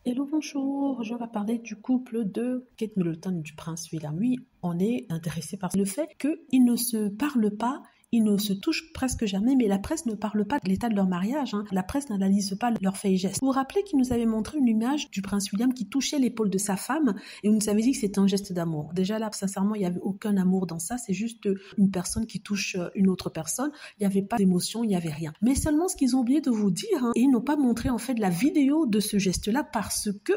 Hello, bonjour, je vais parler du couple de Kate Middleton et du prince William. Oui, on est intéressé par le fait qu'ils ne se parlent pas, ils ne se touchent presque jamais, mais la presse ne parle pas de l'état de leur mariage. La presse n'analyse pas leurs faits et gestes. Vous vous rappelez qu'il nous avait montré une image du prince William qui touchait l'épaule de sa femme et on nous avait dit que c'était un geste d'amour. Déjà là, sincèrement, il n'y avait aucun amour dans ça, c'est juste une personne qui touche une autre personne. Il n'y avait pas d'émotion, il n'y avait rien. Mais seulement ce qu'ils ont oublié de vous dire, et ils n'ont pas montré en fait la vidéo de ce geste-là parce que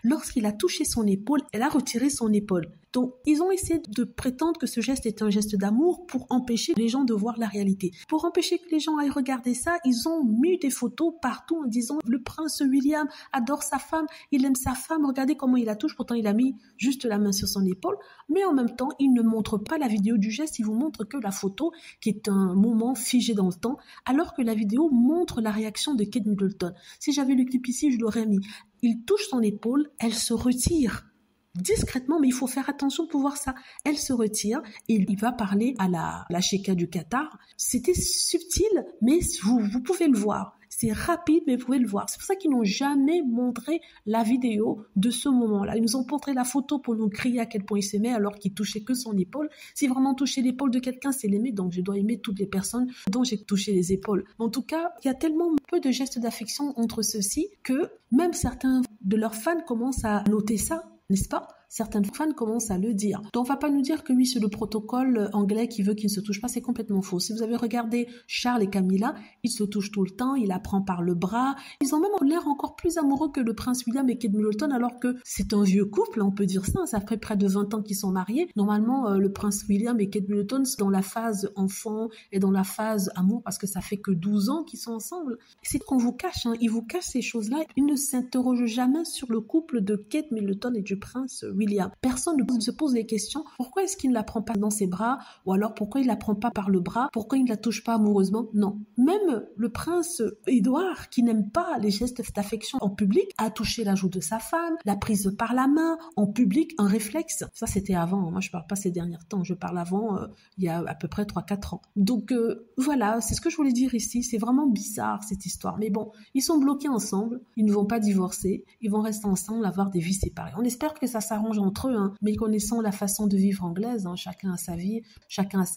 lorsqu'il a touché son épaule, elle a retiré son épaule. Donc, ils ont essayé de prétendre que ce geste est un geste d'amour pour empêcher les gens de voir la réalité. Pour empêcher que les gens aillent regarder ça, ils ont mis des photos partout en disant « Le prince William adore sa femme, il aime sa femme, regardez comment il la touche. » Pourtant, il a mis juste la main sur son épaule. Mais en même temps, il ne montre pas la vidéo du geste, il vous montre que la photo, qui est un moment figé dans le temps, alors que la vidéo montre la réaction de Kate Middleton. Si j'avais le clip ici, je l'aurais mis. Il touche son épaule, elle se retire. Discrètement, mais il faut faire attention pour voir ça. Elle se retire et il va parler à la Sheikha du Qatar. C'était subtil, mais vous pouvez le voir. C'est rapide, mais vous pouvez le voir. C'est pour ça qu'ils n'ont jamais montré la vidéo de ce moment-là. Ils nous ont montré la photo pour nous crier à quel point il s'aimait alors qu'il touchait que son épaule. Si vraiment toucher l'épaule de quelqu'un, c'est l'aimer. Donc je dois aimer toutes les personnes dont j'ai touché les épaules. En tout cas, il y a tellement peu de gestes d'affection entre ceux-ci que même certains de leurs fans commencent à noter ça. N'est-ce pas? Certaines fans commencent à le dire. Donc on va pas nous dire que oui, c'est le protocole anglais qui veut qu'ils ne se touchent pas, c'est complètement faux. Si vous avez regardé Charles et Camilla, ils se touchent tout le temps, il la prend par le bras. Ils ont même l'air encore plus amoureux que le prince William et Kate Middleton, alors que c'est un vieux couple, on peut dire ça, ça fait près de 20 ans qu'ils sont mariés. Normalement, le prince William et Kate Middleton sont dans la phase enfant et dans la phase amour, parce que ça fait que 12 ans qu'ils sont ensemble. C'est qu'on vous cache, ils vous cachent ces choses-là. Ils ne s'interrogent jamais sur le couple de Kate Middleton et du prince William. Personne ne se pose les questions. Pourquoi est-ce qu'il ne la prend pas dans ses bras? Ou alors pourquoi il la prend pas par le bras? Pourquoi il ne la touche pas amoureusement? Non. Même le prince Édouard, qui n'aime pas les gestes d'affection en public, a touché la joue de sa femme, l'a prise par la main, en public, un réflexe. Ça, c'était avant. Moi, je parle pas ces derniers temps. Je parle avant, il y a à peu près 3-4 ans. Donc, voilà, c'est ce que je voulais dire ici. C'est vraiment bizarre, cette histoire. Mais bon, ils sont bloqués ensemble. Ils ne vont pas divorcer. Ils vont rester ensemble, avoir des vies séparées. On espère que ça s'arrange entre eux, mais connaissant la façon de vivre anglaise, chacun a sa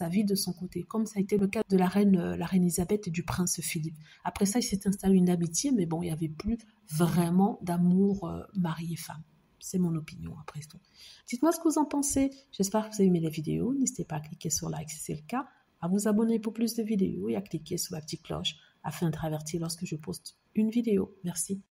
vie de son côté, comme ça a été le cas de la reine Elisabeth et du prince Philippe. Après ça, il s'est installé une amitié, mais bon, il n'y avait plus vraiment d'amour mari et femme. C'est mon opinion après tout. Dites-moi ce que vous en pensez. J'espère que vous avez aimé la vidéo. N'hésitez pas à cliquer sur like si c'est le cas, à vous abonner pour plus de vidéos et à cliquer sur la petite cloche afin d'être averti lorsque je poste une vidéo. Merci.